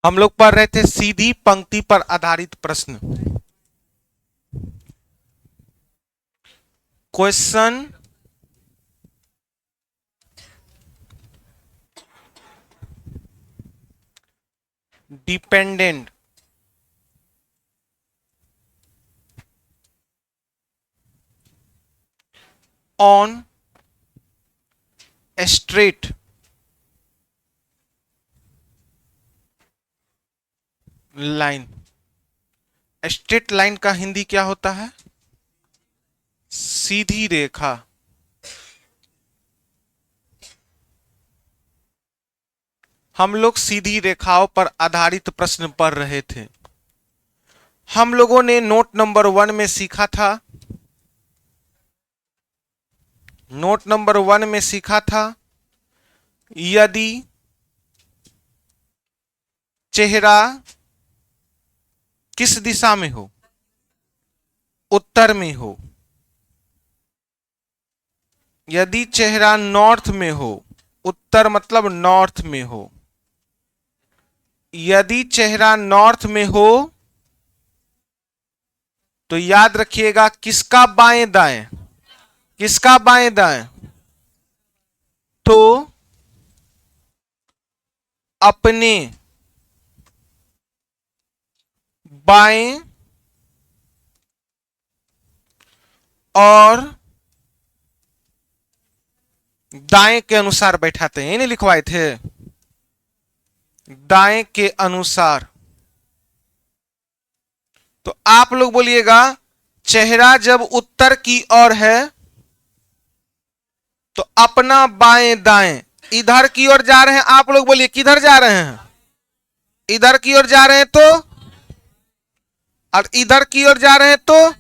हम लोग पढ़ रहे थे सीधी पंक्ति पर आधारित प्रश्न। Question dependent on straight line. Straight line का हिंदी क्या होता है? सीधी रेखा। हम लोग सीधी रेखाओं पर आधारित प्रश्न पढ़ रहे थे। हम लोगों ने नोट नंबर 1 में सीखा था, यदि चेहरा किस दिशा में हो? उत्तर में हो। यदि चेहरा नॉर्थ में हो, उत्तर मतलब नॉर्थ में हो, यदि चेहरा नॉर्थ में हो तो याद रखिएगा किसका बाएं दाएं, किसका बाएं दाएं? तो अपने बाएं और दाएं के अनुसार बैठाते हैं। इन्हें लिखवाए थे दाएं के अनुसार। तो आप लोग बोलिएगा चेहरा जब उत्तर की ओर है तो अपना बाएं दाएं, इधर की ओर जा रहे हैं। आप लोग बोलिए किधर जा रहे हैं? इधर की ओर जा रहे हैं। तो और इधर की ओर जा रहे हैं। तो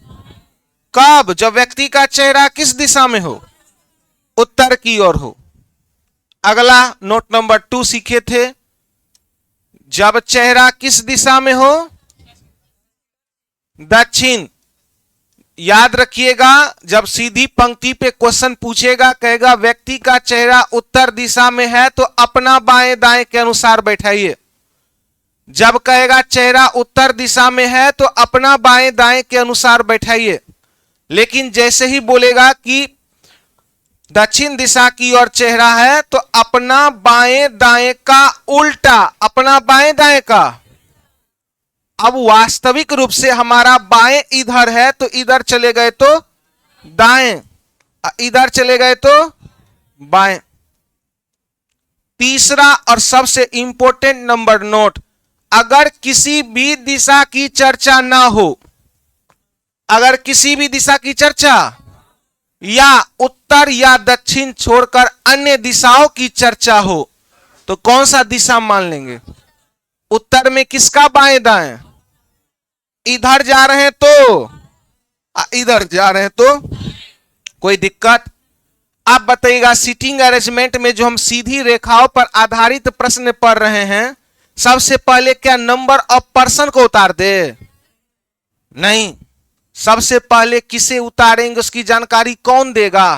कब? जब व्यक्ति का चेहरा किस दिशा में हो? उत्तर की ओर हो। अगला नोट नंबर 2 सीखे थे, जब चेहरा किस दिशा में हो? दक्षिण। याद रखिएगा जब सीधी पंक्ति पे क्वेश्चन पूछेगा, कहेगा व्यक्ति का चेहरा उत्तर दिशा में है तो अपना बाएं दाएं के अनुसार बैठाइए। जब कहेगा चेहरा उत्तर दिशा में है तो अपना बाएं दाएं के अनुसार बैठाइए। लेकिन जैसे ही बोलेगा कि दक्षिण दिशा की ओर चेहरा है तो अपना बाएं दाएं का उल्टा, अपना बाएं दाएं का। अब वास्तविक रूप से हमारा बाएं इधर है तो इधर चले गए तो दाएं, इधर चले गए तो बाएं। तीसरा और सबसे इंपॉर्टेंट नंबर नोट, अगर किसी भी दिशा की चर्चा ना हो, अगर किसी भी दिशा की चर्चा या उत्तर या दक्षिण छोड़कर अन्य दिशाओं की चर्चा हो तो कौन सा दिशा मान लेंगे? उत्तर में किसका बाएं दाएं? इधर जा रहे हैं तो, इधर जा रहे हैं तो कोई दिक्कत? आप बताइएगा सीटिंग अरेंजमेंट में जो हम सीधी रेखाओं पर आधारित प्रश्न पढ़ रहे हैं, सबसे पहले क्या नंबर ऑफ पर्सन को उतार दे? नहीं, सबसे पहले किसे उतारेंगे उसकी जानकारी कौन देगा?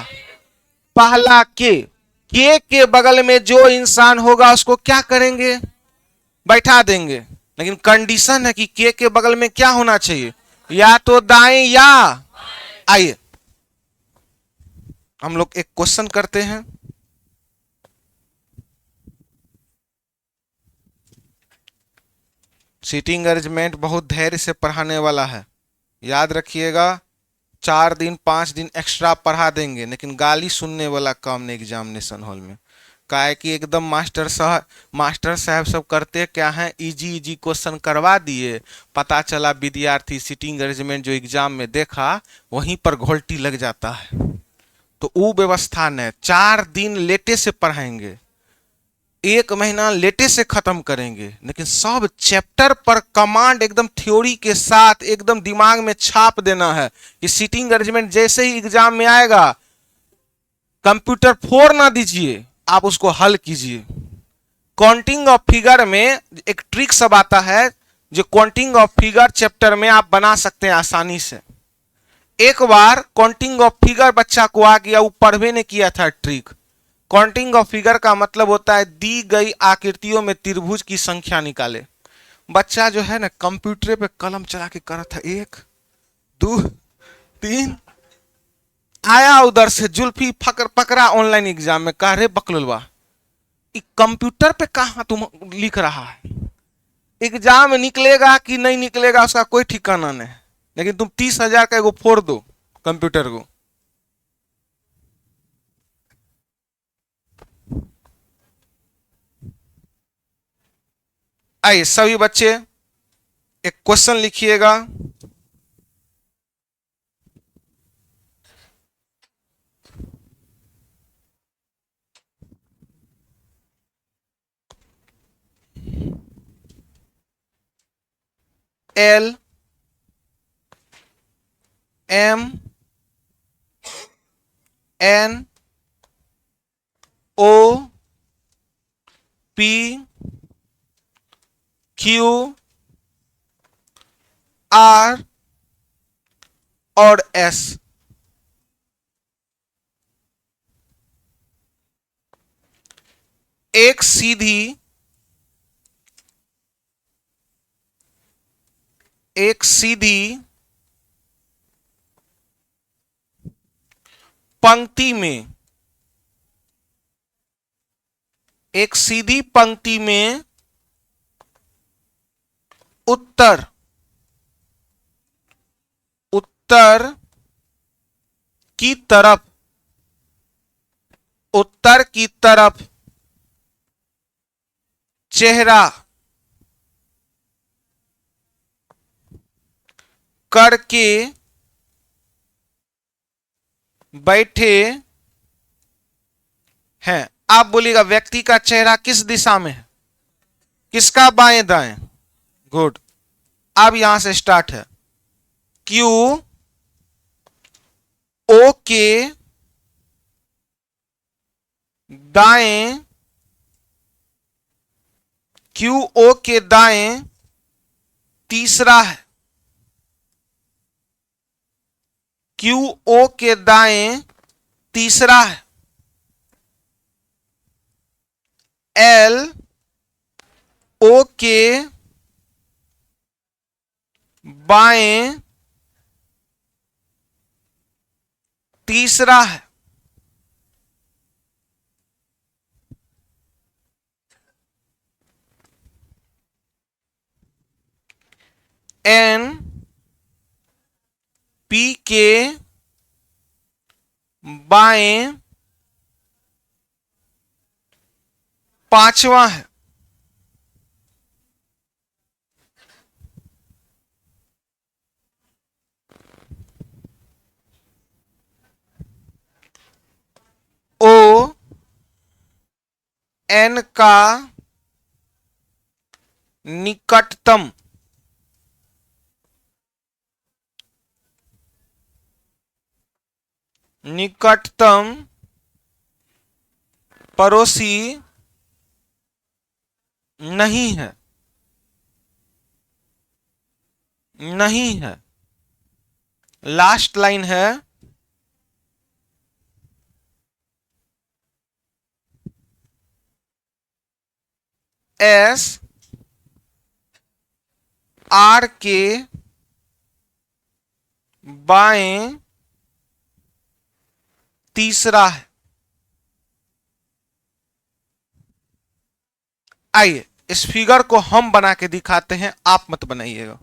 पहला के बगल में जो इंसान होगा उसको क्या करेंगे? बैठा देंगे। लेकिन कंडीशन है कि के बगल में क्या होना चाहिए? या तो दाएं या। आइए हम लोग एक क्वेश्चन करते हैं। सीटिंग अरेंजमेंट बहुत धैर्य से पढ़ाने वाला है, याद रखिएगा। 4 दिन 5 दिन एक्स्ट्रा पढ़ा देंगे, लेकिन गाली सुनने वाला काम नहीं एग्जामिनेशन हॉल में। का है कि एकदम मास्टर साहब सब करते क्या है, इजी क्वेश्चन करवा दिए, पता चला विद्यार्थी सीटिंग अरेंजमेंट जो एग्जाम में देखा वहीं पर घोल्टी लग जाता है। तो वो व्यवस्था नहीं। 4 दिन लेटे से पढ़ाएंगे, 1 महीना लेटे से खत्म करेंगे, लेकिन सब चैप्टर पर कमांड एकदम थ्योरी के साथ एकदम दिमाग में छाप देना है कि सीटिंग अरेंजमेंट जैसे ही एग्जाम में आएगा कंप्यूटर फोड़ ना दीजिए, आप उसको हल कीजिए। काउंटिंग ऑफ फिगर में एक ट्रिक सब आता है जो काउंटिंग ऑफ फिगर चैप्टर में आप बना सकते हैं आसानी से। एक बार काउंटिंग ऑफ फिगर बच्चा को आ गया, वो पढ़वे ने किया था ट्रिक। काउंटिंग ऑफ फिगर का मतलब होता है दी गई आकृतियों में त्रिभुज की संख्या निकाले। बच्चा जो है ना कंप्यूटर पे कलम चला के करा था, 1 2 3, आया उधर से जुल्फी फकर पकड़ा ऑनलाइन एग्जाम में, कह रे बकलुलवा कंप्यूटर पे कहा तुम लिख रहा है, एग्जाम निकलेगा कि नहीं निकलेगा उसका कोई ठिकाना नहीं, लेकिन तुम 30,000 का एगो फोड़ दो कंप्यूटर को। आइए सभी बच्चे एक क्वेश्चन लिखिएगा। L M N O P Q R और S। एक सीधी पंक्ति में, एक सीधी पंक्ति में उत्तर की तरफ चेहरा करके बैठे हैं। आप बोलिएगा व्यक्ति का चेहरा किस दिशा में है, किसका बाएं दाएं। गुड। अब यहां से स्टार्ट है। क्यू ओ के दाएं, क्यू ओ के दाएं तीसरा है, क्यू ओ के दाएं तीसरा है। एल ओ के बाएं तीसरा है। एन पी के बाएं पांचवा है। ओ एन का निकटतम, पड़ोसी नहीं है, लास्ट लाइन है। एस आर के बाएं तीसरा है। आइए इस फिगर को हम बना के दिखाते हैं, आप मत बनाइएगा।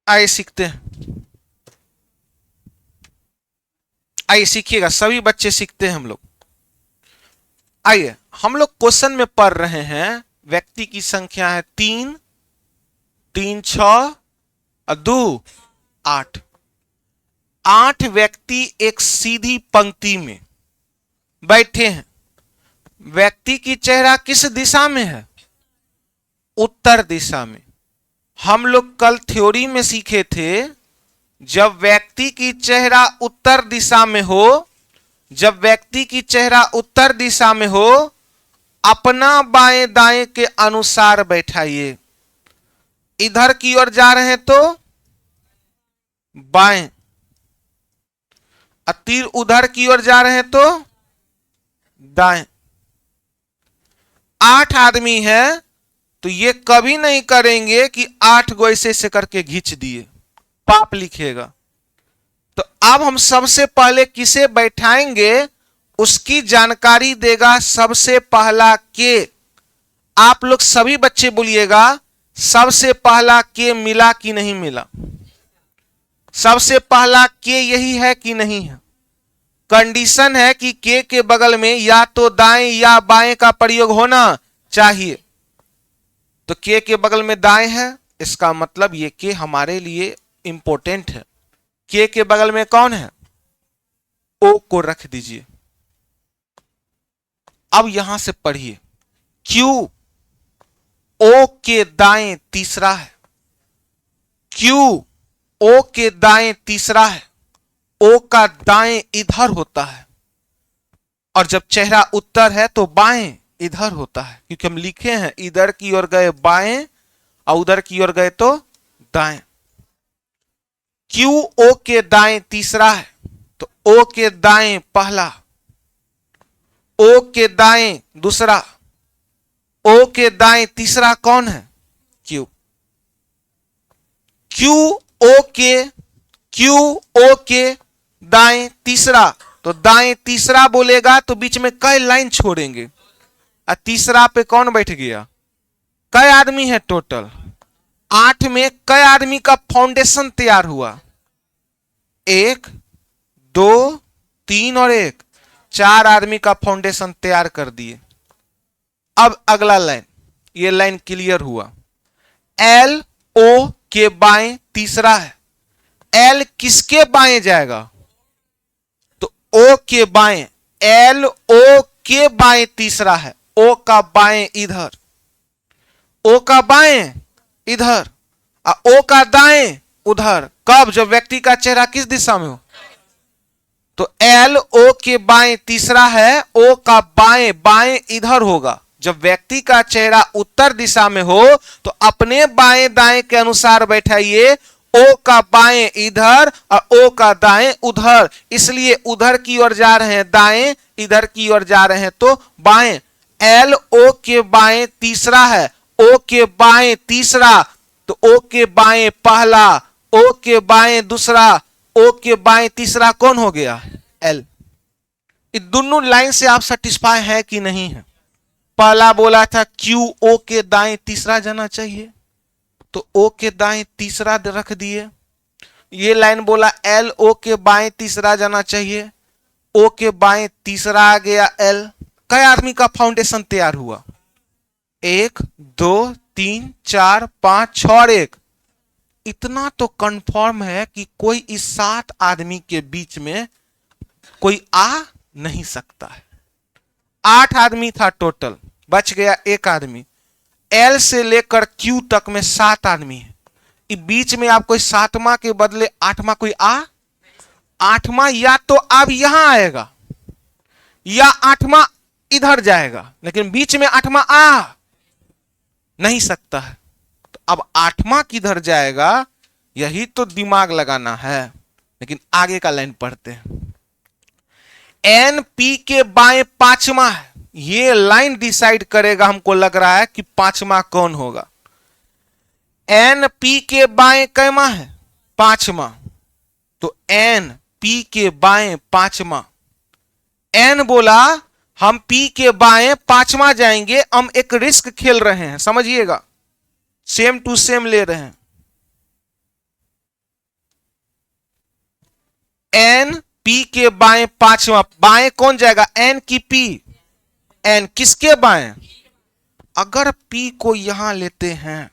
आइए सीखते हैं, आइए सीखिएगा, सभी बच्चे सीखते हैं हम लोग। आइए हम लोग क्वेश्चन में पढ़ रहे हैं, व्यक्ति की संख्या है 3, 3 6 और 2 8। 8 व्यक्ति एक सीधी पंक्ति में बैठे हैं। व्यक्ति की चेहरा किस दिशा में है, उत्तर दिशा में। हम लोग कल थ्योरी में सीखे थे, जब व्यक्ति की चेहरा उत्तर दिशा में हो, जब व्यक्ति की चेहरा उत्तर दिशा में हो अपना बाएं दाएं के अनुसार बैठाइए। इधर की ओर जा रहे हैं तो बाएं, तीर उधर की ओर जा रहे हैं तो दाएं। 8 आदमी है तो ये कभी नहीं करेंगे कि 8 गो ऐसे करके खींच दिए, पाप लिखेगा। तो अब हम सबसे पहले किसे बैठाएंगे उसकी जानकारी देगा सबसे पहला के। आप लोग सभी बच्चे बोलिएगा सबसे पहला के मिला कि नहीं मिला? सबसे पहला के यही है कि नहीं है? कंडीशन है कि के बगल में या तो दाएं या बाएं का प्रयोग होना चाहिए। तो के बगल में दाएं है, इसका मतलब ये के हमारे लिए इंपॉर्टेंट है। के बगल में कौन है? ओ को रख दीजिए। अब यहां से पढ़िए, क्यू ओ के दाएं तीसरा है। क्यू ओ के दाएं तीसरा है। ओ का दाएं इधर होता है और जब चेहरा उत्तर है तो बाएं इधर होता है, क्योंकि हम लिखे हैं इधर की ओर गए बाएं और उधर की ओर गए तो दाएं। क्यू ओ के दाएं तीसरा है तो ओ के दाएं पहला, ओ के दाएं दूसरा, ओ के दाएं तीसरा कौन है? क्यू। क्यू ओ के दाएं तीसरा, तो दाएं तीसरा बोलेगा तो बीच में कई लाइन छोड़ेंगे और तीसरा पे कौन बैठ गया? कई आदमी है टोटल? 8 में कई आदमी का फाउंडेशन तैयार हुआ? 1 2 3 और 1, 4 आदमी का फाउंडेशन तैयार कर दिए। अब अगला लाइन, ये लाइन क्लियर हुआ। एल ओ के बाएं तीसरा है। एल किसके बाएं जाएगा? तो ओ के बाएं। एल ओ के बाएं तीसरा है। ओ का बाएं इधर, ओ का बाएं इधर और ओ का दाएं उधर। कब? जब व्यक्ति का चेहरा किस दिशा में हो। तो एल ओ के बाएं तीसरा है, ओ का बाएं बाएं इधर होगा। जब व्यक्ति का चेहरा उत्तर दिशा में हो तो अपने बाएं दाएं के अनुसार बैठाइए। ओ का बाएं इधर और ओ का दाएं उधर, इसलिए उधर की ओर जा रहे हैं दाएं, इधर की ओर जा रहे हैं तो बाएं। एल ओ के बाएं तीसरा है, ओ के बाएं तीसरा, तो ओ के बाएं पहला, ओ के बाएं दूसरा, ओ के बाएं तीसरा कौन हो गया? एल। ये दोनों लाइन से आप सेटिस्फाई है कि नहीं है? पहला बोला था क्यू ओ के दाएं तीसरा जाना चाहिए, तो ओ के दाएं तीसरा रख दिए। ये लाइन बोला एल ओ के बाएं तीसरा जाना चाहिए, ओ के बाएं तीसरा आ गया एल। कई आदमी का फाउंडेशन तैयार हुआ? 1 2 3 4 5 6 और 1। इतना तो कंफर्म है कि कोई इस 7 आदमी के बीच में कोई आ नहीं सकता है। 8 आदमी था टोटल, बच गया 1 आदमी। एल से लेकर क्यू तक में 7 आदमी है। बीच में आप कोई 7वां के बदले 8वां कोई आ? 8वां या तो अब यहां आएगा या 8वां इधर जाएगा, लेकिन बीच में 8वां आ नहीं सकता है। तो अब 8वां किधर जाएगा, यही तो दिमाग लगाना है। लेकिन आगे का लाइन पढ़ते हैं। एन पी के बाएं 5वां है। ये लाइन डिसाइड करेगा, हमको लग रहा है कि 5वां कौन होगा। एन पी के बाएं कैमा है? 5वां। तो एन पी के बाएं 5वां। एन बोला हम पी के बाएं 5वां जाएंगे। हम एक रिस्क खेल रहे हैं, समझिएगा, सेम टू सेम ले रहे हैं। एन पी के बाएं 5वां, बाएं कौन जाएगा? एन की पी। एन किसके बाएं? अगर पी को यहां लेते हैं,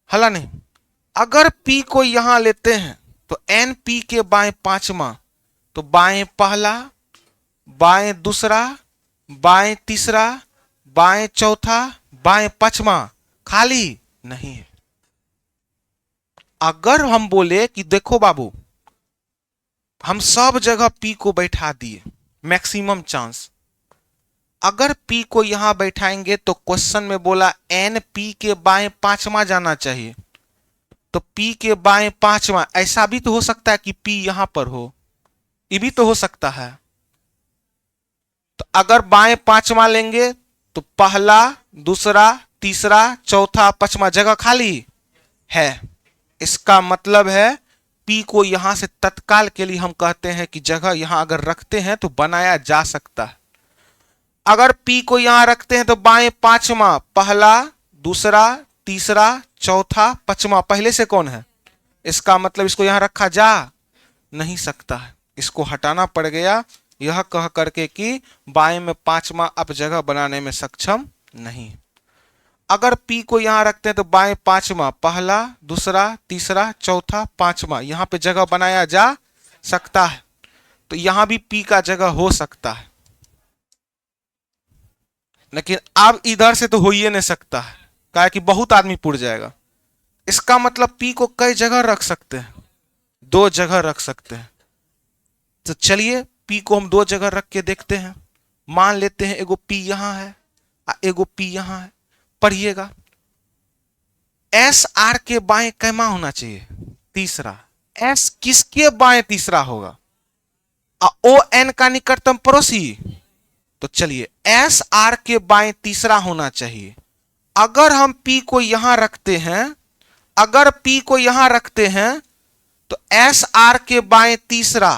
हला नहीं, अगर पी को यहां लेते हैं तो एन पी के बाएं 5वां, तो बाएं पहला, बाएं दूसरा, बाएं तीसरा, बाएं चौथा, बाएं 5वां खाली नहीं है। अगर हम बोले कि देखो बाबू, हम सब जगह पी को बैठा दिए, मैक्सिमम चांस, अगर P को यहां बैठाएंगे तो क्वेश्चन में बोला N P के बाएं पांचवा जाना चाहिए, तो P के बाएं पांचवा, ऐसा भी तो हो सकता है कि P यहां पर हो, ये भी तो हो सकता है। तो अगर बाएं पांचवा लेंगे तो पहला, दूसरा, तीसरा, चौथा, पांचवा जगह खाली है। इसका मतलब है P को यहां से तत्काल के लिए हम कहते हैं कि जगह यहां अगर रखते हैं तो बनाया जा सकता है। अगर P को यहां रखते हैं तो बाएं पांचवा, पहला, दूसरा, तीसरा, चौथा, पांचवा पहले से कौन है, इसका मतलब इसको यहां रखा जा नहीं सकता है, इसको हटाना पड़ गया, यह कह करके कि बाएं में पांचवा अब जगह बनाने में सक्षम नहीं। अगर P को यहां रखते हैं तो बाएं पांचवा, पहला, दूसरा, तीसरा, चौथा, पांचवा, यहां पे जगह बनाया जा सकता है, तो यहां भी P का जगह हो सकता है। लेकिन अब इधर से तो हो ही नहीं सकता है, कहा कि बहुत आदमी पुर जाएगा। इसका मतलब P को कई जगह रख सकते हैं, दो जगह रख सकते हैं। तो चलिए P को हम दो जगह रख के देखते हैं। मान लेते हैं एगो P यहां है, एगो P यहां है। पढ़िएगा, एस आर के बाएं कैमा होना चाहिए, तीसरा। एस किसके बाएं तीसरा होगा, ओ एन का निकटतम पड़ोसी। तो चलिए एस आर के बाएं तीसरा होना चाहिए। अगर हम P को यहां रखते हैं, अगर P को यहां रखते हैं तो एस आर के बाएं तीसरा,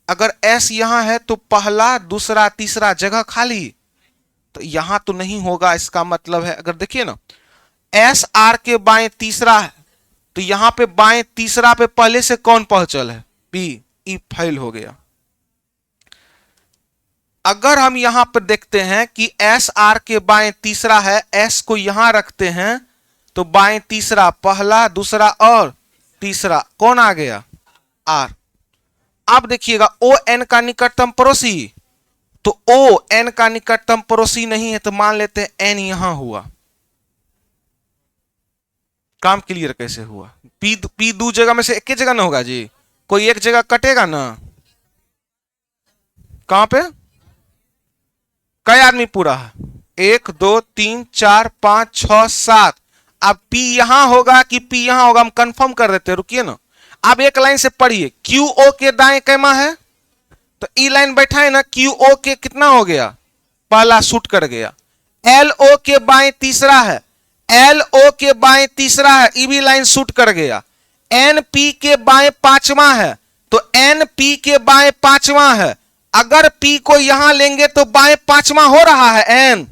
अगर S यहां है तो पहला, दूसरा, तीसरा जगह खाली, तो यहां तो नहीं होगा। इसका मतलब है अगर देखिए ना, एस आर के बाएं तीसरा है तो यहां पे बाएं तीसरा पे पहले से कौन पहुंचल है, P, ई फेल हो गया। अगर हम यहां पर देखते हैं कि एस आर के बाएं तीसरा है, S को यहां रखते हैं तो बाएं तीसरा, पहला, दूसरा और तीसरा कौन आ गया, R। अब देखिएगा ओ एन का निकटतम पड़ोसी, तो ओ एन का निकटतम पड़ोसी नहीं है, तो मान लेते हैं एन यहां हुआ। काम क्लियर कैसे हुआ, पी दो जगह में से एक ही जगह ना होगा जी, कोई एक जगह कटेगा ना। कहां पे कई आदमी पूरा है, 1 2 3 4 5 6 7। अब P यहां होगा कि P यहां होगा, हम कंफर्म कर देते हैं, रुकिए ना। अब एक लाइन से पढ़िए, क्यू ओ के दाएं कैमा है, तो ई लाइन बैठाए ना, क्यू ओ के कितना हो गया, पहला शूट कर गया। एल ओ के बाएं तीसरा है, एल ओ के बाएं तीसरा है, ई भी लाइन शूट कर गया। एन पी के बाएं पांचवा है, तो एन पी के बाएं पांचवा है। अगर P को यहां लेंगे तो बाएं पांचवा हो रहा है N,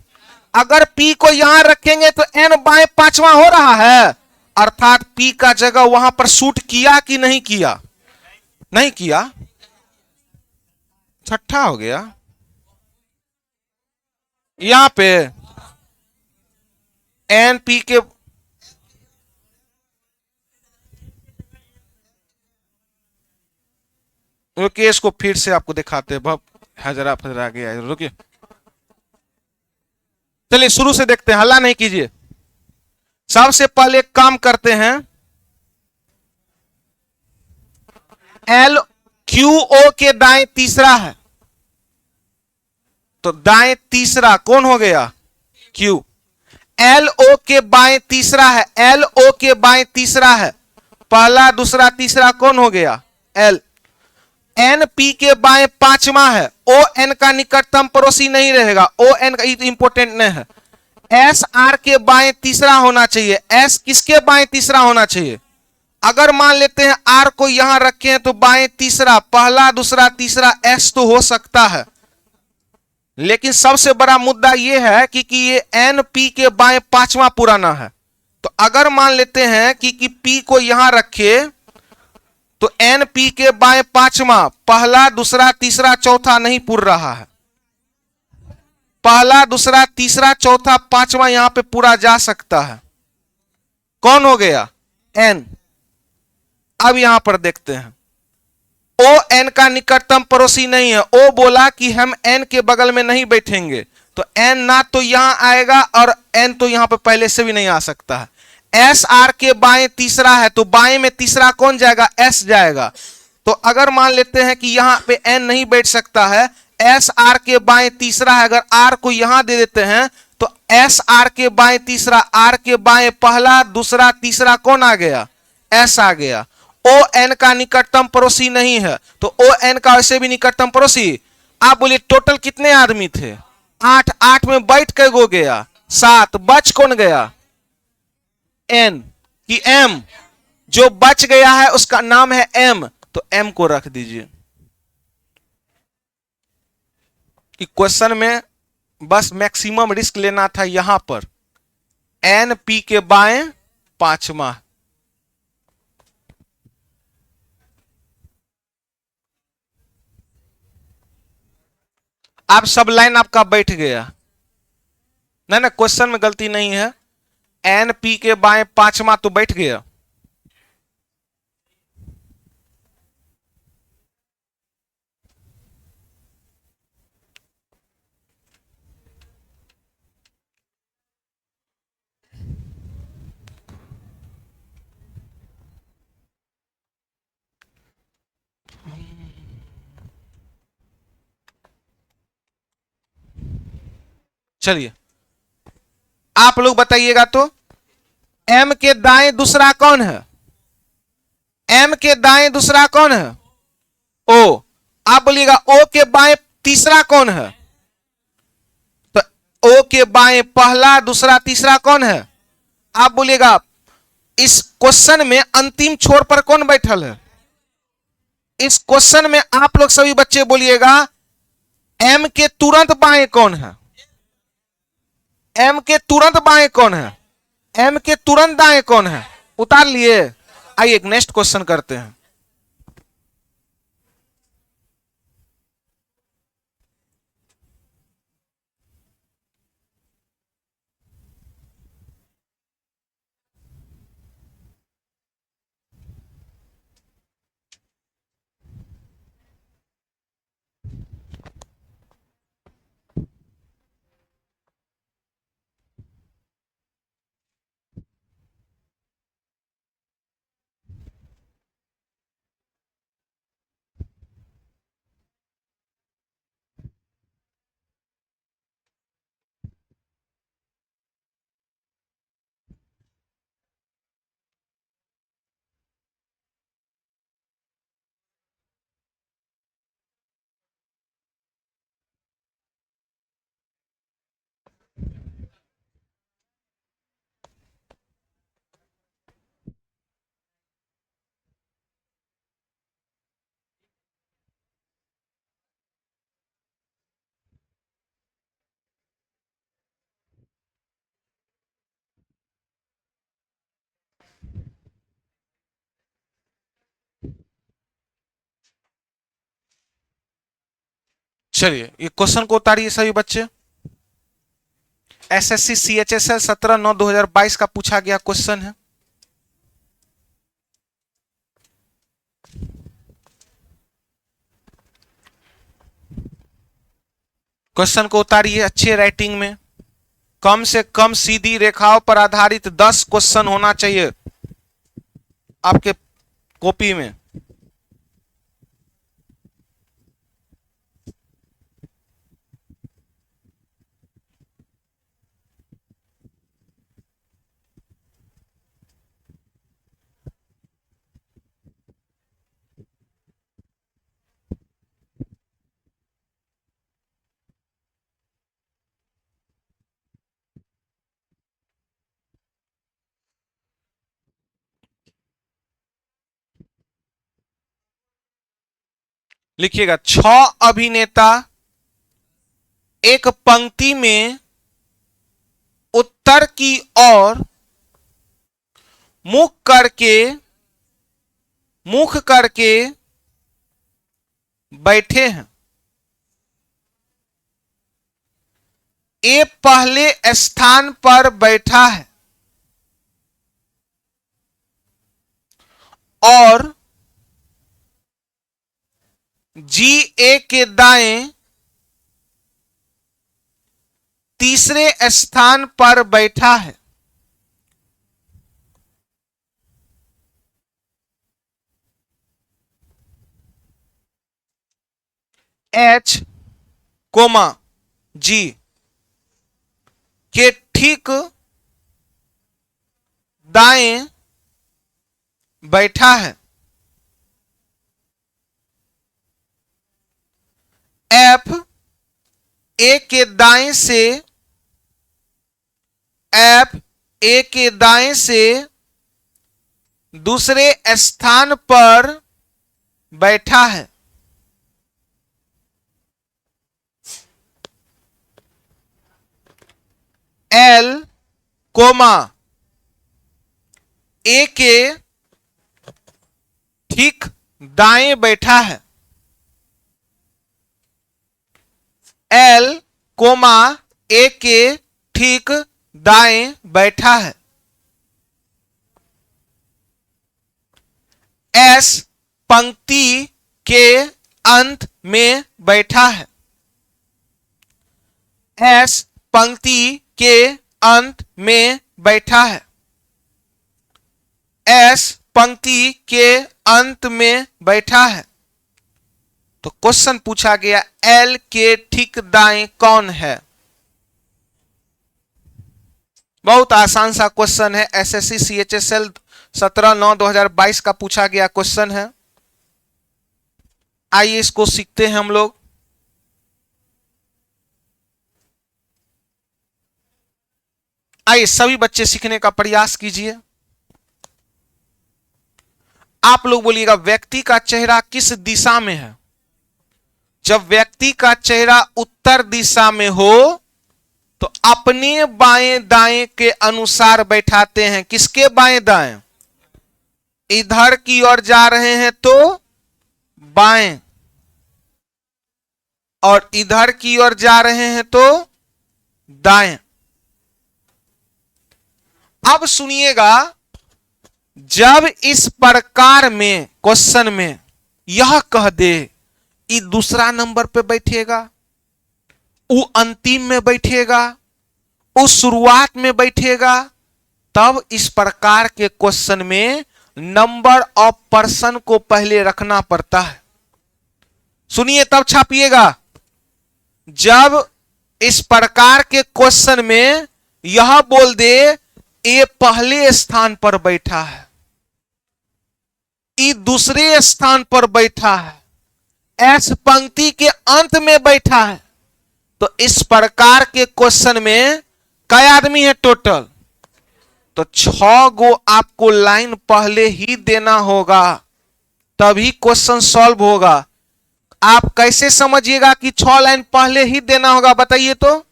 अगर P को यहां रखेंगे तो N बाएं पांचवा हो रहा है, अर्थात P का जगह वहां पर शूट किया कि नहीं किया, नहीं किया, छठा हो गया। यहां पे N P के रुकिए, इसको फिर से आपको दिखाते हैं, हजरा फजरा गया है, रुकिए। चलिए शुरू से देखते हैं, हल्ला नहीं कीजिए। सबसे पहले काम करते हैं, एल क्यू ओ के दाएं तीसरा है, तो दाएं तीसरा कौन हो गया, Q। एल ओ के बाएं तीसरा है, एल ओ के बाएं तीसरा है, पहला, दूसरा, तीसरा कौन हो गया, L। एन पी के बाएं पांचवा है, ओ एन का निकटतम पड़ोसी नहीं रहेगा, ओ एन का इंपोर्टेंट नहीं है। एस आर के बाएं तीसरा होना चाहिए, एस किसके बाएं तीसरा होना चाहिए। अगर मान लेते हैं आर को यहां रखे हैं तो बाएं तीसरा, पहला, दूसरा, तीसरा, एस तो हो सकता है। लेकिन सबसे बड़ा मुद्दा यह है कि ये एन पी के बाएं पांचवा पुराना है। तो अगर मान लेते हैं कि पी को यहां रखे तो एन पी के बाएं पांचवा, पहला, दूसरा, तीसरा, चौथा नहीं पुर रहा है, पहला, दूसरा, तीसरा, चौथा, पांचवा यहां पे पूरा जा सकता है, कौन हो गया, एन। अब यहां पर देखते हैं, ओ एन का निकटतम पड़ोसी नहीं है, ओ बोला कि हम एन के बगल में नहीं बैठेंगे, तो एन ना तो यहां आएगा और एन तो यहां पे पहले से भी नहीं आ सकता है। एस आर के बाएं तीसरा है, तो बाएं में तीसरा कौन जाएगा, एस जाएगा। तो अगर मान लेते हैं कि यहां पे एन नहीं बैठ सकता है, एस आर के बाएं तीसरा है, अगर आर को यहां दे देते हैं तो एस आर के बाएं तीसरा, आर के बाएं पहला, दूसरा, तीसरा कौन आ गया? एस आ गया। ओ एन का निकटतम पड़ोसी नहीं है तो ओ एन का वैसे भी निकटतम पड़ोसी। आप बोलिए टोटल कितने आदमी थे? 8। 8 में बैठ के गो गया 7, बच कौन गया? एन कि एम? जो बच गया है उसका नाम है एम, तो एम को रख दीजिए। कि क्वेश्चन में बस मैक्सिमम रिस्क लेना था यहां पर। एन पी के बाएं पांचवा। आप सब लाइन आपका बैठ गया। नहीं ना, क्वेश्चन में गलती नहीं है। एन पी के बाएं पांचवा तो बैठ गया। चलिए आप लोग बताइएगा तो एम के दाएं दूसरा कौन है? एम के दाएं दूसरा कौन है? ओ। आप बोलिएगा ओ के बाएं तीसरा कौन है? तो ओ के बाएं पहला, दूसरा, तीसरा कौन है? आप बोलिएगा इस क्वेश्चन में अंतिम छोर पर कौन बैठल है? इस क्वेश्चन में आप लोग सभी बच्चे बोलिएगा एम के तुरंत बाएं कौन है? एम के तुरंत बाएं कौन है? एम के तुरंत दाएं कौन है? उतार लिए। आइए एक नेक्स्ट क्वेश्चन करते हैं। चलिए ये क्वेश्चन को उतारिए सभी बच्चे। एसएससी सीएचएसएल 17/9/2022 का पूछा गया क्वेश्चन है। क्वेश्चन को उतारिए अच्छे राइटिंग में। कम से कम सीधी रेखाओं पर आधारित 10 क्वेश्चन होना चाहिए आपके कॉपी में। लिखिएगा 6 अभिनेता एक पंक्ति में उत्तर की ओर मुख करके बैठे हैं। ए पहले स्थान पर बैठा है और जी ए के दाएं तीसरे स्थान पर बैठा है। एच कोमा जी के ठीक दाएं बैठा है। एफ ए के दाएं से दूसरे स्थान पर बैठा है। एल कोमा ए के ठीक दाएं बैठा है। एल कोमा ए के ठीक दाएं बैठा है। एस पंक्ति के अंत में बैठा है। एस पंक्ति के अंत में बैठा है। एस पंक्ति के अंत में बैठा है। तो क्वेश्चन पूछा गया एल के ठीक दाएं कौन है। बहुत आसान सा क्वेश्चन है, एसएससी सीएचएसएल 17/9/2022 का पूछा गया क्वेश्चन है। आइए इसको सीखते हैं हम लोग। आइए सभी बच्चे सीखने का प्रयास कीजिए। आप लोग बोलिएगा व्यक्ति का चेहरा किस दिशा में है। जब व्यक्ति का चेहरा उत्तर दिशा में हो तो अपने बाएं दाएं के अनुसार बैठाते हैं। किसके बाएं दाएं? इधर की ओर जा रहे हैं तो बाएं, और इधर की ओर जा रहे हैं तो दाएं। अब सुनिएगा, जब इस प्रकार में क्वेश्चन में यह कह दे ये दूसरा नंबर पे बैठेगा, वो अंतिम में बैठेगा, वो शुरुआत में बैठेगा, तब इस प्रकार के क्वेश्चन में नंबर ऑफ पर्सन को पहले रखना पड़ता है। सुनिए तब छापिएगा। जब इस प्रकार के क्वेश्चन में यह बोल दे ये पहले स्थान पर बैठा है, ये दूसरे स्थान पर बैठा है, एस पंक्ति के अंत में बैठा है, तो इस प्रकार के क्वेश्चन में कई आदमी है टोटल? तो 6 गो आपको लाइन पहले ही देना होगा, तभी क्वेश्चन सॉल्व होगा। आप कैसे समझिएगा कि 6 लाइन पहले ही देना होगा, बताइए तो।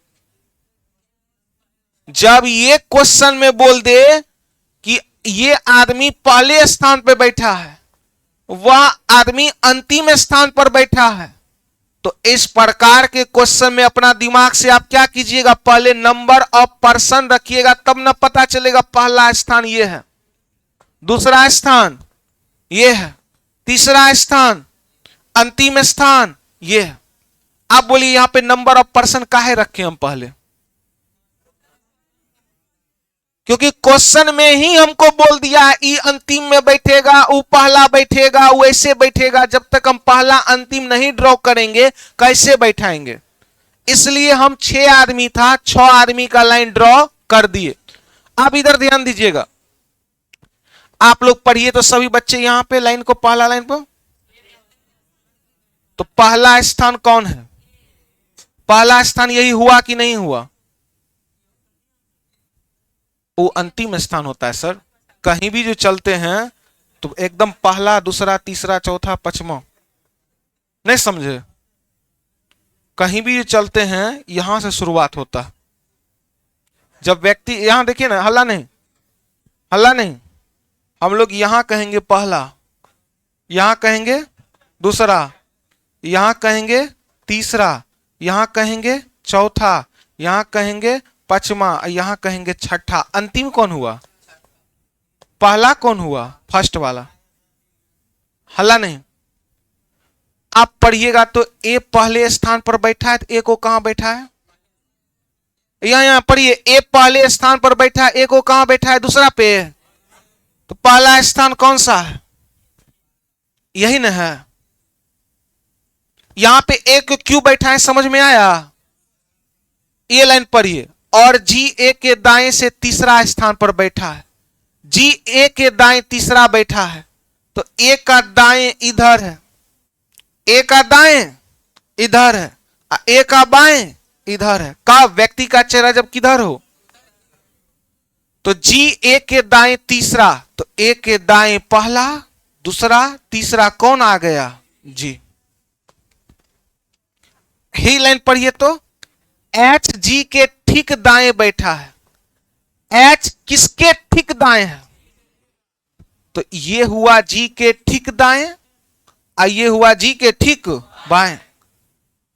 जब ये क्वेश्चन में बोल दे कि ये आदमी पहले स्थान पर बैठा है, वह आदमी अंतिम स्थान पर बैठा है, तो इस प्रकार के क्वेश्चन में अपना दिमाग से आप क्या कीजिएगा, पहले नंबर ऑफ पर्सन रखिएगा, तब ना पता चलेगा पहला स्थान ये है, दूसरा स्थान ये है, तीसरा स्थान, अंतिम स्थान ये है। आप बोलिए यहां पे नंबर ऑफ पर्सन काहे रखे हम पहले? क्योंकि क्वेश्चन में ही हमको बोल दिया है ई अंतिम में बैठेगा, वो पहला बैठेगा, वो ऐसे बैठेगा। जब तक हम पहला अंतिम नहीं ड्रॉ करेंगे कैसे बैठाएंगे? इसलिए हम 6 आदमी था, 6 आदमी का लाइन ड्रॉ कर दिए। आप इधर ध्यान दीजिएगा, आप लोग पढ़िए तो सभी बच्चे यहां पे लाइन को, पहला लाइन पर, तो पहला स्थान कौन है? पहला स्थान यही हुआ कि नहीं हुआ? वो अंतिम स्थान होता है सर। कहीं भी जो चलते हैं तो एकदम पहला, दूसरा, तीसरा, चौथा, पांचवा नहीं समझे? कहीं भी जो चलते हैं यहां से शुरुआत होता है। जब व्यक्ति, यहां देखिए ना, हल्ला नहीं, हल्ला नहीं, हम लोग यहां कहेंगे पहला, यहां कहेंगे दूसरा, यहां कहेंगे तीसरा, यहां कहेंगे चौथा, यहां कहेंगे पांचवा, यहां कहेंगे छठा। अंतिम कौन हुआ? पहला कौन हुआ? फर्स्ट वाला। हल्ला नहीं। आप पढ़िएगा तो ए पहले स्थान पर बैठा है, तो ए को कहां बैठा है? यहां पढ़िए, ए पहले स्थान पर बैठा है, ए को कहां बैठा है? दूसरा पे। तो पहला स्थान कौन सा है? यही ना है। यहां पे एक क्यों बैठा है समझ में आया? ये लाइन पढ़िए। और जी ए के दाएं से तीसरा स्थान पर बैठा है। जी ए के दाएं तीसरा बैठा है, तो ए का दाएं इधर है, ए का दाएं इधर है, ए का बाएं इधर है। का व्यक्ति का चेहरा जब किधर हो, तो जी ए के दाएं तीसरा, तो ए के दाएं पहला, दूसरा, तीसरा कौन आ गया? जी। ही लाइन पढ़िए तो, एच जी के ठीक दाएं बैठा है। एच किसके ठीक दाएं है? तो ये हुआ जी के ठीक दाएं, और ये हुआ जी के ठीक बाएं।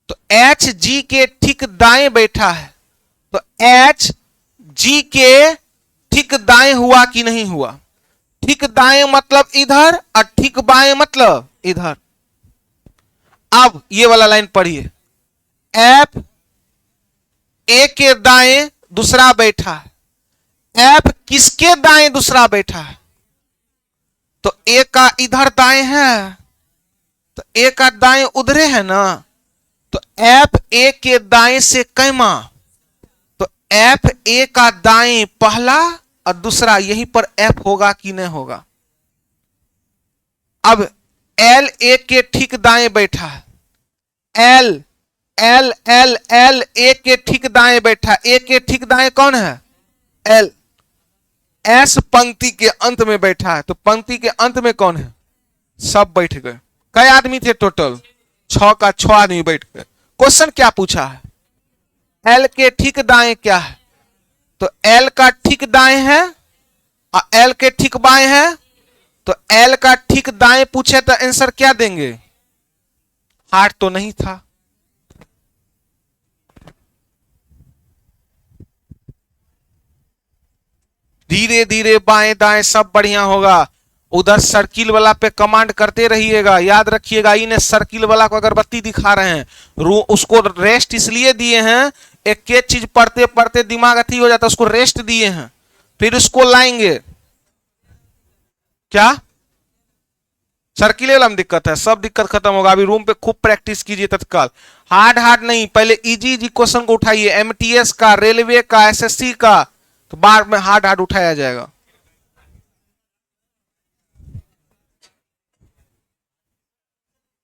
तो एच जी के ठीक दाएं बैठा है, तो एच जी के ठीक दाएं हुआ कि नहीं हुआ? ठीक दाएं मतलब इधर, और ठीक बाएं मतलब इधर। अब ये वाला लाइन पढ़िए। एफ ए के दाएं दूसरा बैठा है। एफ किसके दाएं दूसरा बैठा है? तो ए का इधर दाएं है, तो ए का दाएं उधरे है ना, तो एफ ए के दाएं से कैमा, तो एफ ए का दाएं पहला और दूसरा, यहीं पर एफ होगा कि नहीं होगा? अब एल ए के ठीक दाएं बैठा है। L L L L A के ठीक दाएं बैठा है। ए के ठीक दाएं कौन है? एल। एस पंक्ति के अंत में बैठा है, तो पंक्ति के अंत में कौन है? सब बैठ गए। कई आदमी थे टोटल? 6 का 6 आदमी बैठ गए। क्वेश्चन क्या पूछा है? एल के ठीक दाएं क्या है? तो एल का ठीक दाएं है और एल के ठीक बाएं है, तो एल का ठीक दाएं पूछे तो आंसर क्या देंगे? हार्ट तो नहीं था। धीरे धीरे बाएं दाएं सब बढ़िया होगा। उधर सर्किल वाला पे कमांड करते रहिएगा। याद रखिएगा, इन्हें सर्किल वाला को अगरबत्ती दिखा रहे हैं, उसको रेस्ट इसलिए दिए हैं, एक एक चीज पढ़ते पढ़ते दिमाग अथी हो जाता है, उसको रेस्ट दिए हैं, फिर उसको लाएंगे। क्या सर्किल वाला में दिक्कत है? सब दिक्कत खत्म होगा। अभी रूम पे खूब प्रैक्टिस कीजिए तत्काल। हार्ड हार्ड नहीं, पहले इजी इजी क्वेश्चन को उठाइए। एमटीएस का, रेलवे का, एसएससी का, तो बाद में हार्ड हार्ड उठाया जाएगा।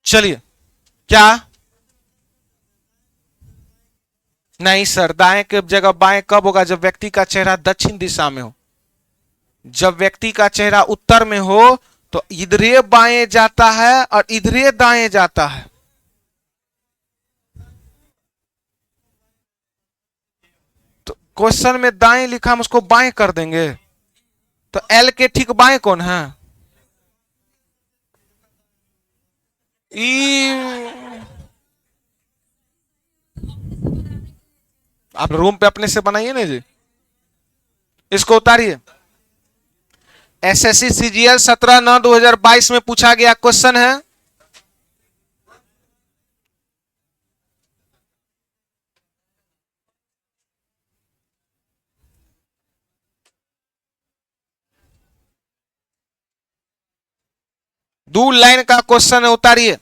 चलिए, क्या? नहीं सर, दाएं के जगह बाएं कब होगा? जब व्यक्ति का चेहरा दक्षिण दिशा में हो। जब व्यक्ति का चेहरा उत्तर में हो तो इधरे बाएं जाता है और इधरे दाएं जाता है। तो क्वेश्चन में दाएं लिखा, हम उसको बाएं कर देंगे। तो एल के ठीक बाएं कौन है? ई। आप रूम पे अपने से बनाइए ना जी। इसको उतारिए। एसएससी सीजीएल 17/9/2022 में पूछा गया क्वेश्चन है। दो लाइन का क्वेश्चन है, उतारिए।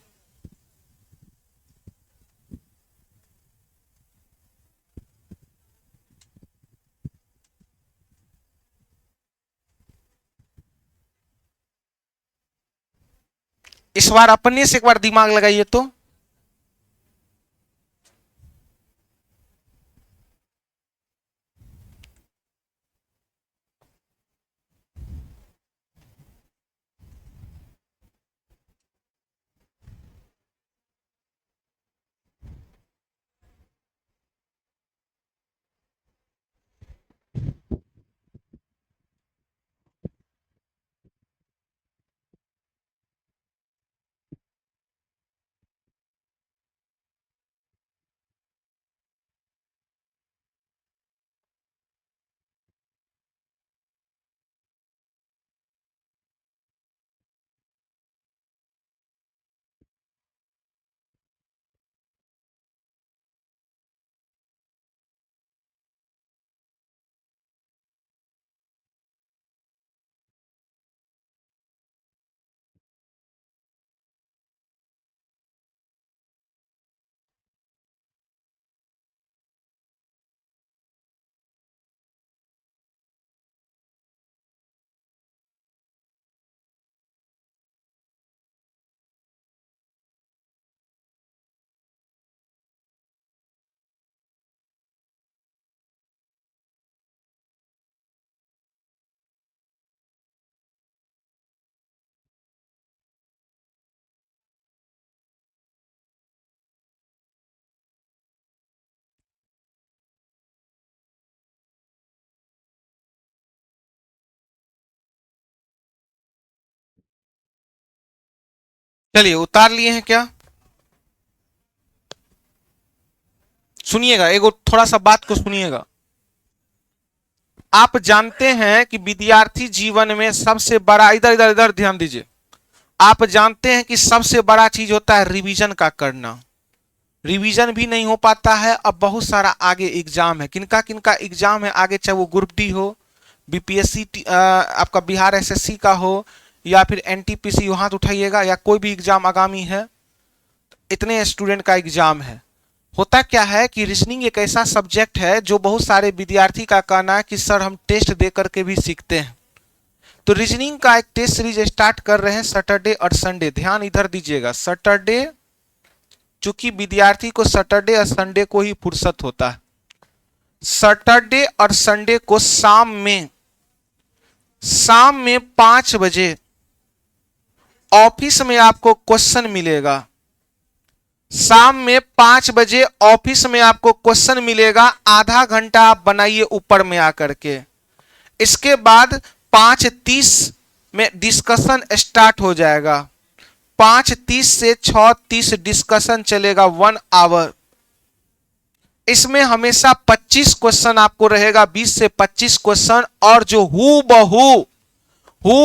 इस बार अपने से एक बार दिमाग लगाइए तो। चलिए उतार लिए हैं क्या? सुनिएगा, एगो थोड़ा सा बात को सुनिएगा। आप जानते हैं कि विद्यार्थी जीवन में सबसे बड़ा, इधर इधर इधर ध्यान दीजिए, आप जानते हैं कि सबसे बड़ा चीज होता है रिवीजन का करना। रिवीजन भी नहीं हो पाता है। अब बहुत सारा आगे एग्जाम है, किनका किनका एग्जाम है आगे, चाहे वो ग्रुप डी हो, बीपीएससी, आपका बिहार एसएससी का हो, या फिर एनटीपीसी, हाथ उठाइएगा, या कोई भी एग्जाम आगामी है। इतने स्टूडेंट का एग्जाम है। होता क्या है कि रीजनिंग एक ऐसा सब्जेक्ट है जो बहुत सारे विद्यार्थी का कहना है कि सर हम टेस्ट दे करके भी सीखते हैं। तो रीजनिंग का एक टेस्ट सीरीज स्टार्ट कर रहे हैं सैटरडे और संडे। ध्यान इधर दीजिएगा, सैटरडे, चूंकि विद्यार्थी को सैटरडे और संडे को ही फुर्सत होता है, सैटरडे और संडे को शाम में 5 बजे ऑफिस में आपको क्वेश्चन मिलेगा। शाम में 5 बजे ऑफिस में आपको क्वेश्चन मिलेगा। आधा घंटा आप बनाइए ऊपर में आकर के। इसके बाद 5:30 में डिस्कशन स्टार्ट हो जाएगा। 5:30 से 6:30 डिस्कशन चलेगा, 1 आवर। इसमें हमेशा 25 क्वेश्चन आपको रहेगा, 20 से 25 क्वेश्चन, और जो हु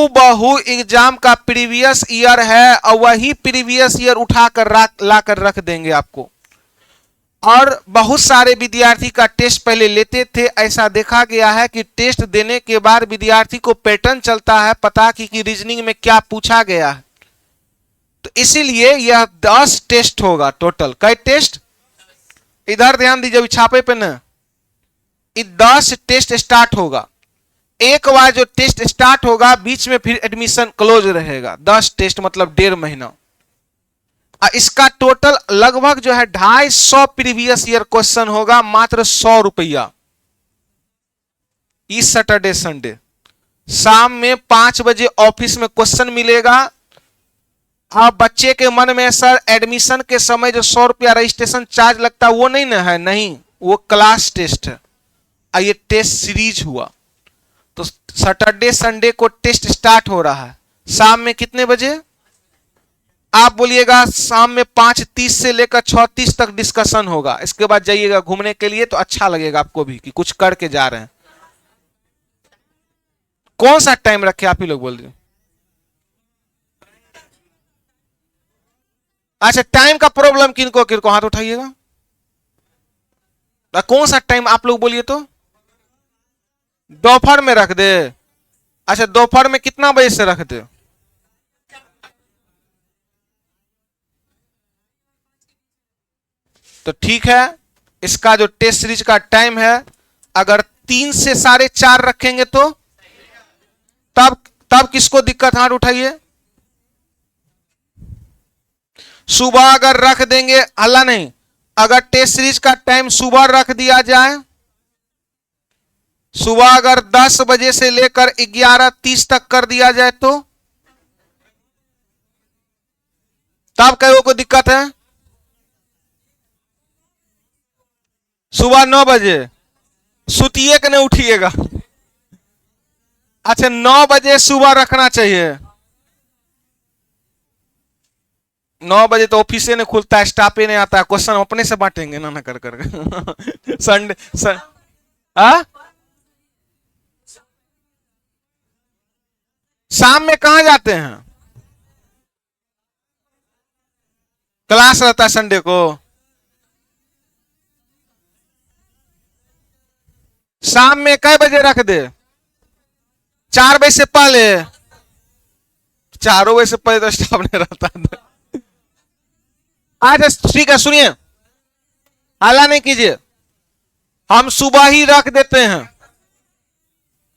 बहू एग्जाम का प्रीवियस ईयर है और वही प्रीवियस ईयर उठाकर लाकर रख देंगे आपको। और बहुत सारे विद्यार्थी का टेस्ट पहले लेते थे। ऐसा देखा गया है कि टेस्ट देने के बाद विद्यार्थी को पैटर्न चलता है पता कि रीजनिंग में क्या पूछा गया है। तो इसीलिए यह 10 टेस्ट होगा टोटल। कई टेस्ट? इधर ध्यान दीजिए छापे पे न, 10 टेस्ट स्टार्ट होगा। एक बार जो टेस्ट स्टार्ट होगा बीच में फिर एडमिशन क्लोज रहेगा। 10 टेस्ट मतलब 1.5 महीना। इसका टोटल लगभग जो है 250 प्रीवियस ईयर क्वेश्चन होगा, मात्र 100 रुपया। इस सैटरडे संडे शाम में 5 बजे ऑफिस में क्वेश्चन मिलेगा। अब बच्चे के मन में सर एडमिशन के समय जो 100 रुपया रजिस्ट्रेशन चार्ज लगता है वो नहीं ना है, नहीं, वो क्लास टेस्ट है। ये टेस्ट सीरीज हुआ। तो सैटरडे संडे को टेस्ट स्टार्ट हो रहा है। शाम में कितने बजे? आप बोलिएगा शाम में 5:30 से लेकर 6:30 तक डिस्कशन होगा। इसके बाद जाइएगा घूमने के लिए, तो अच्छा लगेगा आपको भी कि कुछ करके जा रहे हैं। कौन सा टाइम रखे आप ही लोग बोल रहे? अच्छा, टाइम का प्रॉब्लम किनको किनको, हाथ उठाइएगा। कौन सा टाइम आप लोग बोलिए तो? दोपहर में रख दे। अच्छा, दोपहर में कितना बजे से रख दे? तो ठीक है, इसका जो टेस्ट सीरीज का टाइम है, अगर 3 से 4:30 रखेंगे तो तब किसको दिक्कत, हाथ उठाइए। सुबह अगर रख देंगे, हल्ला नहीं, अगर टेस्ट सीरीज का टाइम सुबह रख दिया जाए, सुबह अगर 10 बजे से लेकर 11:30 तक कर दिया जाए तो तब कई को दिक्कत है। सुबह 9 बजे सुतिए कि नहीं उठिएगा। अच्छा, 9 बजे सुबह रखना चाहिए। 9 बजे तो ऑफिस नहीं खुलता है, स्टाफ ही नहीं आता है, क्वेश्चन अपने से बांटेंगे ना कर कर संडे शाम में कहां जाते हैं? क्लास रहता है संडे को। शाम में कई बजे रख दे? 4 बजे से पहले। 4 बजे से पहले तो स्टाफ नहीं रहता। अच्छा ठीक है, सुनिए, हल्ला नहीं कीजिए, हम सुबह ही रख देते हैं।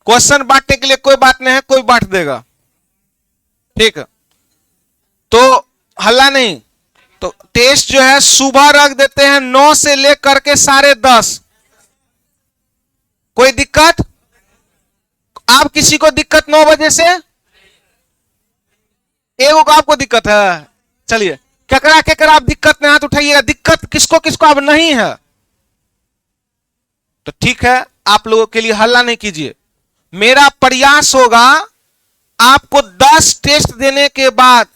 क्वेश्चन बांटने के लिए कोई बात नहीं है, कोई बांट देगा, ठीक है। तो हल्ला नहीं, तो टेस्ट जो है सुबह रख देते हैं 9 से लेकर के 10:30। कोई दिक्कत? आप किसी को दिक्कत 9 बजे से? एगो को आपको दिक्कत है? चलिए, केकरा आप दिक्कत नहीं, हाथ उठाइएगा। दिक्कत किसको किसको अब नहीं है? तो ठीक है, आप लोगों के लिए हल्ला नहीं कीजिए। मेरा प्रयास होगा आपको 10 टेस्ट देने के बाद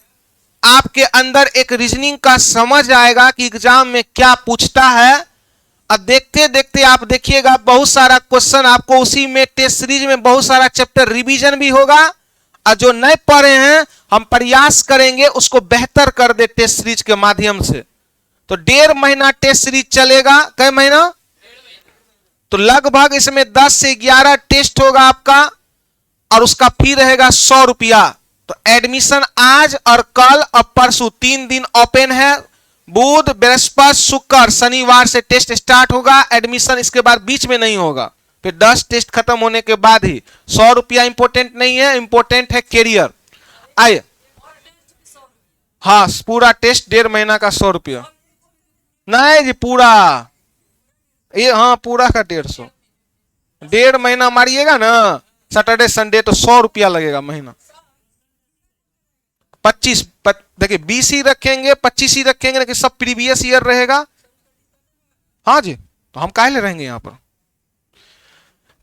आपके अंदर एक रीजनिंग का समझ आएगा कि एग्जाम में क्या पूछता है। और देखते देखते आप देखिएगा बहुत सारा क्वेश्चन आपको उसी में टेस्ट सीरीज में बहुत सारा चैप्टर रिवीजन भी होगा। और जो नहीं पढ़े हैं हम प्रयास करेंगे उसको बेहतर कर दे टेस्ट सीरीज के माध्यम से। तो 1.5 महीना टेस्ट सीरीज चलेगा। कई महीना? तो लगभग इसमें 10 से 11 टेस्ट होगा आपका और उसका फी रहेगा 100 रुपया। तो एडमिशन आज और कल और परसों 3 दिन ओपन है। बुध, बृहस्पति, शुक्र, शनिवार से टेस्ट स्टार्ट होगा। एडमिशन इसके बाद बीच में नहीं होगा। फिर 10 टेस्ट खत्म होने के बाद ही 100 रुपया इंपोर्टेंट नहीं है, इंपोर्टेंट है कैरियर। आइए, हाँ पूरा टेस्ट 1.5 महीना का 100 रुपया नहीं जी, पूरा ये, हाँ पूरा का 150। 1.5 महीना मारिएगा ना सैटरडे संडे तो 100 रुपया लगेगा महीना। 25 देखिए 20 ही रखेंगे, 25 ही रखेंगे, लेकिन सब प्रीवियस ईयर रहेगा। हाँ जी, तो हम काहे ले रहेंगे यहां पर।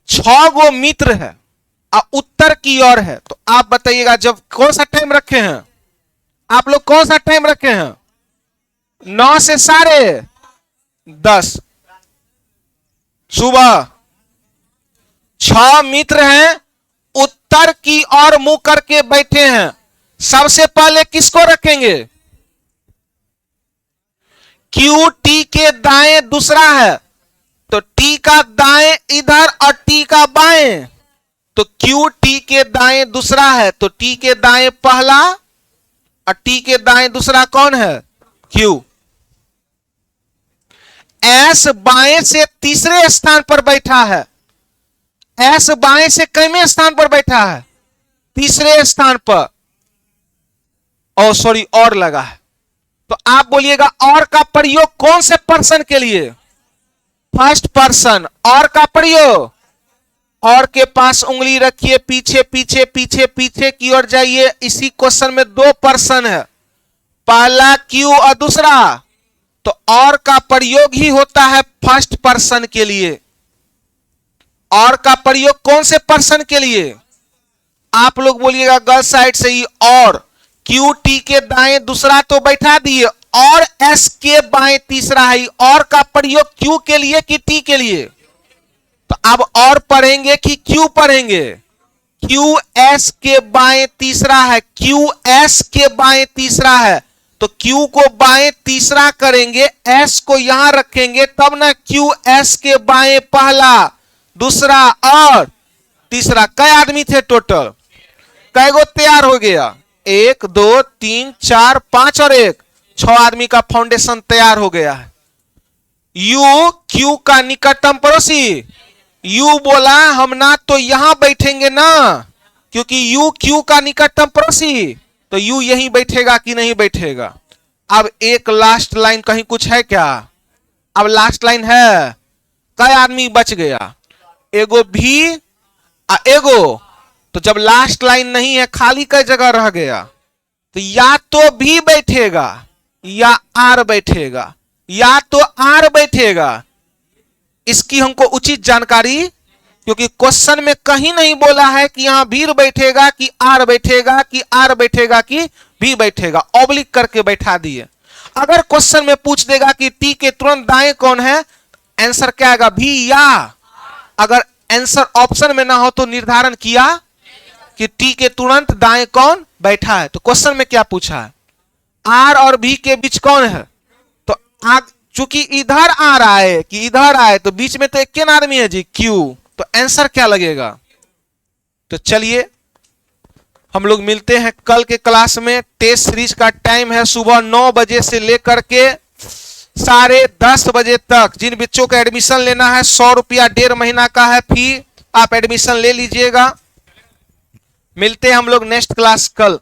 6 गो मित्र है और उत्तर की ओर है। तो आप बताइएगा जब कौन सा टाइम रखे हैं आप लोग, कौन सा टाइम रखे हैं? 9 से 10:30 सुबह। 6 मित्र हैं, उत्तर की ओर मुंह करके बैठे हैं। सबसे पहले किसको रखेंगे? क्यू टी के दाएं दूसरा है, तो टी का दाएं इधर और टी का बाएं। तो क्यू टी के दाएं दूसरा है, तो टी के दाएं पहला और टी के दाएं दूसरा कौन है? क्यू। एस बाएं से तीसरे स्थान पर बैठा है। एस बाएं से कितने स्थान पर बैठा है? तीसरे स्थान पर। ओ सॉरी, और लगा है। तो आप बोलिएगा और का प्रयोग कौन से पर्सन के लिए? First person. और का प्रयोग, और के पास उंगली रखिए, पीछे पीछे पीछे पीछे की ओर जाइए। इसी क्वेश्चन में 2 पर्सन है, पहला क्यू और दूसरा। तो और का प्रयोग ही होता है फर्स्ट पर्सन के लिए। और का प्रयोग कौन से पर्सन के लिए? आप लोग बोलिएगा गर्ल साइड से ही। और क्यू टी के दाएं दूसरा तो बैठा दिए, और एस के बाएं तीसरा है। और का प्रयोग क्यू के लिए कि टी के लिए? तो अब और पढ़ेंगे कि क्यू पढ़ेंगे? क्यू एस के बाएं तीसरा है, क्यू एस के बाएं तीसरा है। तो क्यू को बाएं तीसरा करेंगे, एस को यहां रखेंगे, तब ना क्यू एस के बाएं पहला, दूसरा और तीसरा। कई आदमी थे टोटल? कई गो तैयार हो गया? 1 2 3 4 5 और 1, 6 आदमी का फाउंडेशन तैयार हो गया है। यू क्यू का निकटतम पड़ोसी। यू बोला हम ना तो यहां बैठेंगे ना, क्योंकि यू क्यू का निकटतम पड़ोसी, तो यू यहीं बैठेगा कि नहीं बैठेगा। अब एक लास्ट लाइन कहीं कुछ है क्या? अब लास्ट लाइन है। कई आदमी बच गया? एगो भी एगो। तो जब लास्ट लाइन नहीं है, खाली कई जगह रह गया, तो या तो भी बैठेगा या आर बैठेगा, या तो आर बैठेगा। इसकी हमको उचित जानकारी, क्योंकि क्वेश्चन में कहीं नहीं बोला है कि यहां भीड़ बैठेगा कि आर बैठेगा, कि आर बैठेगा कि भी बैठेगा। ऑब्लिक करके बैठा दिए। अगर क्वेश्चन में पूछ देगा कि टी के तुरंत दाएं कौन है, आंसर क्या आएगा? भी या। अगर आंसर ऑप्शन में ना हो तो निर्धारण किया कि टी के तुरंत दाएं कौन बैठा है। तो क्वेश्चन में क्या पूछा है? आर और भी के बीच कौन है? तो चूंकि इधर आ रहा है कि इधर आए, तो बीच में तो एक केन आदमी है जी, क्यू। तो आंसर क्या लगेगा? तो चलिए हम लोग मिलते हैं कल के क्लास में। टेस्ट सीरीज का टाइम है सुबह 9 बजे से लेकर के 10:30 बजे तक। जिन बच्चों का एडमिशन लेना है 100 रुपया 1.5 महीना का है फी, आप एडमिशन ले लीजिएगा। मिलते हैं हम लोग नेक्स्ट क्लास कल।